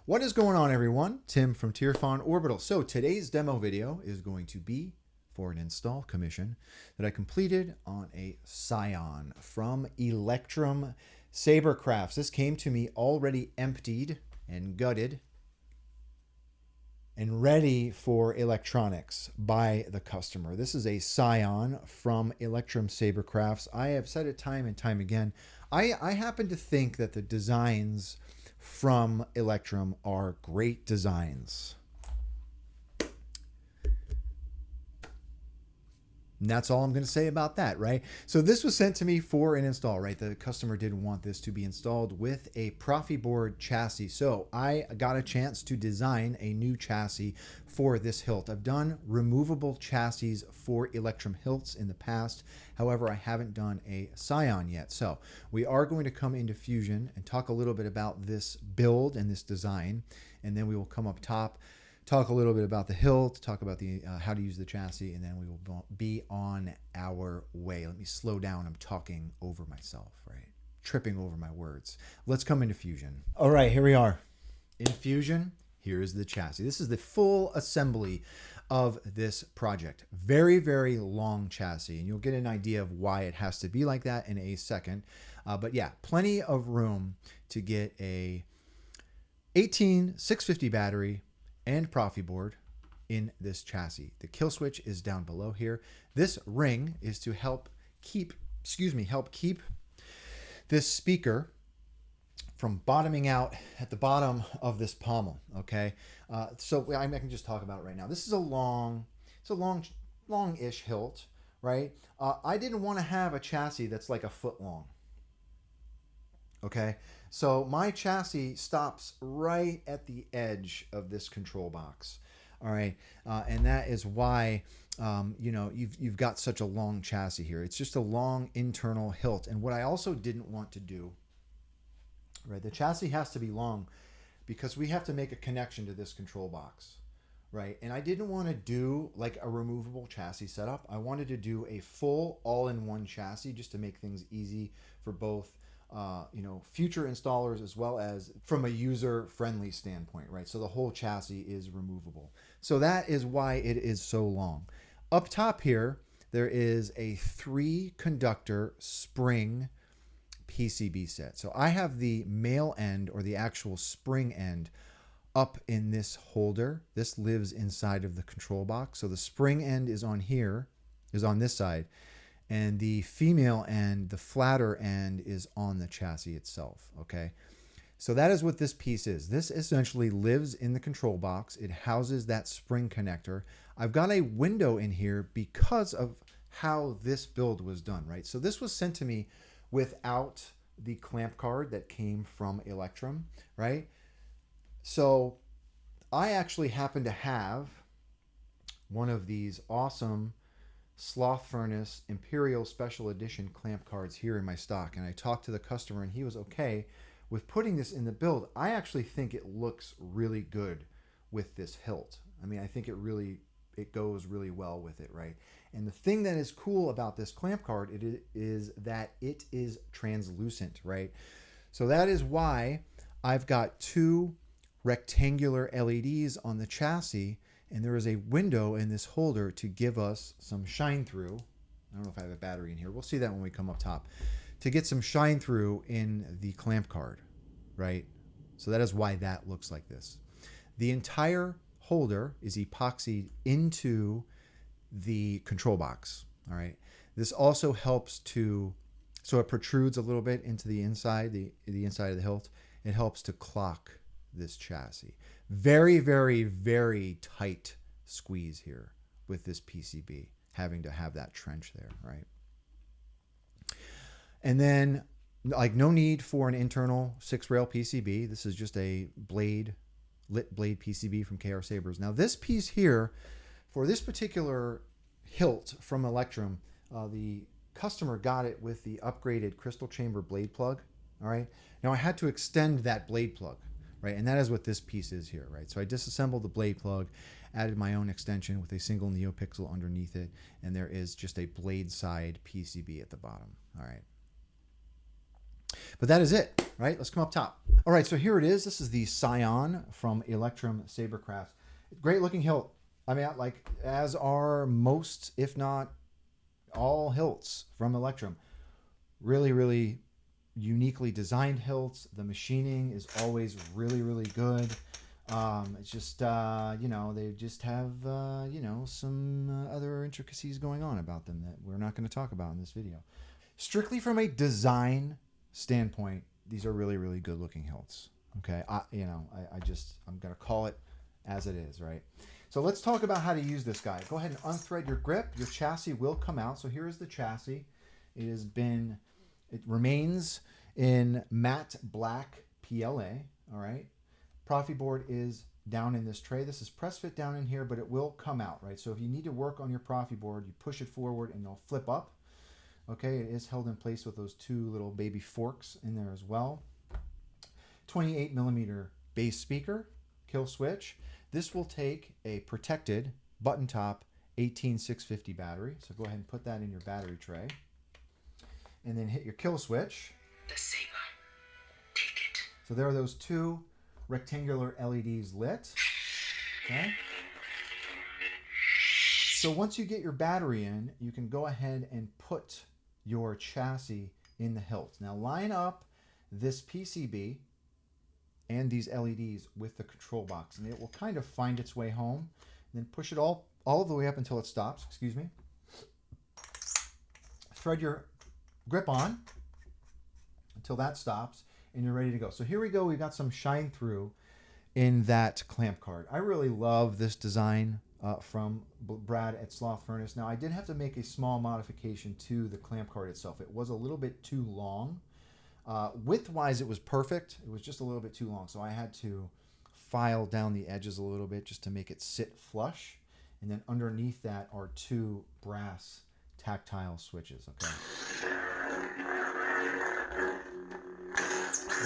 What is going on, everyone? Tim from Tirfon Orbital. So today's demo video is going to be for an install commission that I completed on a Scion from Electrum Sabercraft. This came to me already emptied and gutted and ready for electronics by the customer. This is a Scion from Electrum Sabercrafts. I have said it time and time again. I happen to think that the designs from Electrum are great designs. And that's all I'm going to say about that, right? So this was sent to me for an install, right? The customer didn't want this to be installed with a Proffieboard chassis. So I got a chance to design a new chassis for this hilt. I've done removable chassis for Electrum hilts in the past. However, I haven't done a Scion yet. So we are going to come into Fusion and talk a little bit about this build and this design. And then we will come up top, talk a little bit about the hilt, talk about the how to use the chassis, and then we will be on our way. Let me slow down. I'm talking over myself, right? Tripping over my words. Let's come into Fusion. All right, here we are. In Fusion, here is the chassis. This is the full assembly of this project. Very, very long chassis, and you'll get an idea of why it has to be like that in a second. But yeah, plenty of room to get a 18650 battery and Proffieboard in this chassis. The kill switch is down below here. This ring is to help keep this speaker from bottoming out at the bottom of this pommel. Okay, so I can just talk about it right now. This is long-ish hilt, right? I didn't want to have a chassis that's like a foot long. Okay, so my chassis stops right at the edge of this control box. All right, and that is why you know, you've got such a long chassis here. It's just a long internal hilt. And what I also didn't want to do, right, the chassis has to be long because we have to make a connection to this control box, right? And I didn't want to do like a removable chassis setup. I wanted to do a full all-in-one chassis just to make things easy for both you know, future installers as well as from a user-friendly standpoint, right? So the whole chassis is removable. So that is why it is so long. Up top here, there is a 3-conductor spring PCB set. So I have the male end, or the actual spring end, up in this holder. This lives inside of the control box. So the spring end is on here, is on this side. And the female end, the flatter end, is on the chassis itself, okay? So that is what this piece is. This essentially lives in the control box. It houses that spring connector. I've got a window in here because of how this build was done, right? So this was sent to me without the clamp card that came from Electrum, right? So I actually happen to have one of these awesome Slothfurnace Imperial Special Edition clamp cards here in my stock, and I talked to the customer and he was okay with putting this in the build. I actually think it looks really good with this hilt. I mean, I think it goes really well with it, right? And the thing that is cool about this clamp card is that it is translucent, right? So that is why I've got 2 rectangular LEDs on the chassis, and there is a window in this holder to give us some shine through. I don't know if I have a battery in here. We'll see that when we come up top. To get some shine through in the clamp card, right? So that is why that looks like this. The entire holder is epoxied into the control box, all right? This also helps to, so it protrudes a little bit into the inside, the inside of the hilt. It helps to clock this chassis. Very, very, very tight squeeze here with this PCB, having to have that trench there, right? And then, like, no need for an internal 6-rail PCB. This is just a lit blade PCB from KR Sabers. Now, this piece here, for this particular hilt from Electrum, the customer got it with the upgraded crystal chamber blade plug, all right? Now, I had to extend that blade plug, right? And that is what this piece is here, right? So I disassembled the blade plug, added my own extension with a single NeoPixel underneath it, and there is just a blade side PCB at the bottom, all right? But that is it, right? Let's come up top. All right, so here it is. This is the Scion from Electrum Sabercraft. Great looking hilt. I mean, like, as are most, if not all hilts from Electrum. Really, really uniquely designed hilts. The machining is always really, really good. It's just, you know, they just have, you know, some other intricacies going on about them that we're not going to talk about in this video. Strictly from a design standpoint, these are really, really good looking hilts. Okay, I'm going to call it as it is, right? So let's talk about how to use this guy. Go ahead and unthread your grip. Your chassis will come out. So here is the chassis. It remains in matte black PLA, all right? Proffieboard is down in this tray. This is press fit down in here, but it will come out, right? So if you need to work on your Proffieboard, you push it forward and it'll flip up. Okay, it is held in place with those two little baby forks in there as well. 28mm bass speaker, kill switch. This will take a protected button top 18650 battery. So go ahead and put that in your battery tray. And then hit your kill switch. The saber. Take it. So there are those two rectangular LEDs lit. Okay. So once you get your battery in, you can go ahead and put your chassis in the hilt. Now line up this PCB and these LEDs with the control box, and it will kind of find its way home. And then push it all the way up until it stops. Excuse me. Thread your grip on until that stops, and you're ready to go. So here we go. We've got some shine through in that clamp card. I really love this design from Brad at Slothfurnace. Now I did have to make a small modification to the clamp card itself. It was a little bit too long. Width-wise, it was perfect. It was just a little bit too long, so I had to file down the edges a little bit just to make it sit flush. And then underneath that are two brass tactile switches. Okay.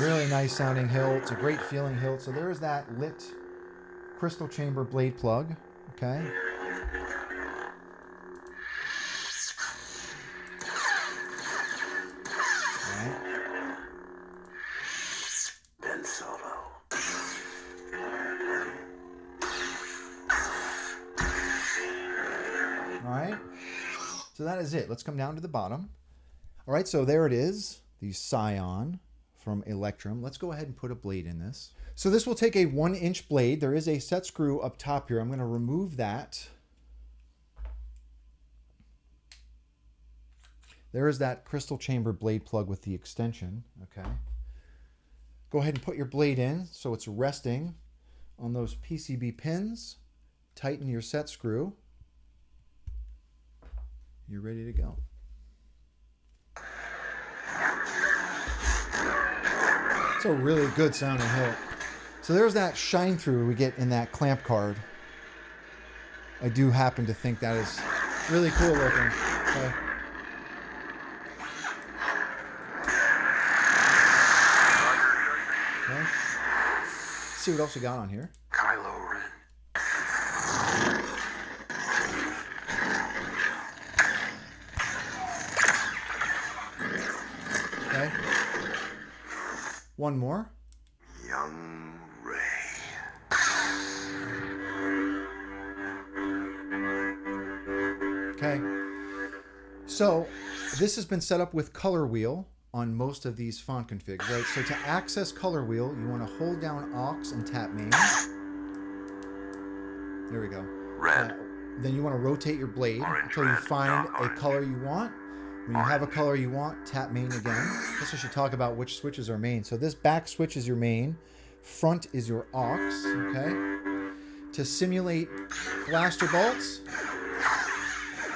Really nice sounding hilt. It's a great feeling hilt. So there's that lit crystal chamber blade plug. Okay. All right, so that is it. Let's come down to the bottom. All right, so there it is, the Scion from Electrum. Let's go ahead and put a blade in this. So this will take a 1-inch blade. There is a set screw up top here. I'm going to remove that. There is that crystal chamber blade plug with the extension. Okay. Go ahead and put your blade in so it's resting on those PCB pins. Tighten your set screw. You're ready to go. It's a really good sounding hilt. So there's that shine through we get in that clamp card. I do happen to think that is really cool looking. Okay. Okay. Let's see what else we got on here. Okay. One more. Young Ray. Okay. So this has been set up with color wheel on most of these font configs, right? So to access color wheel, you want to hold down aux and tap main. There we go. Red. Then you want to rotate your blade until you find a color you want. When you have a color you want, tap main again. Guess I should talk about which switches are main. So this back switch is your main. Front is your aux, okay? To simulate blaster bolts,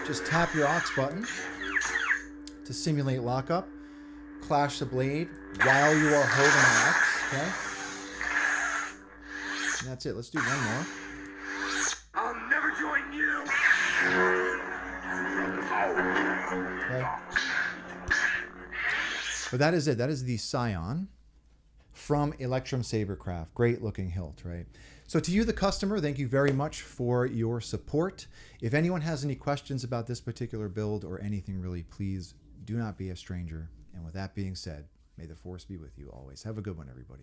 just tap your aux button. To simulate lockup, clash the blade while you are holding aux, okay? And that's it. Let's do one more. I'll never join you. Okay. But that is it. That is the Scion from Electrum Sabercraft. Great looking hilt, right? So to you, the customer, thank you very much for your support. If anyone has any questions about this particular build or anything really, please do not be a stranger. And with that being said, may the force be with you always. Have a good one, everybody.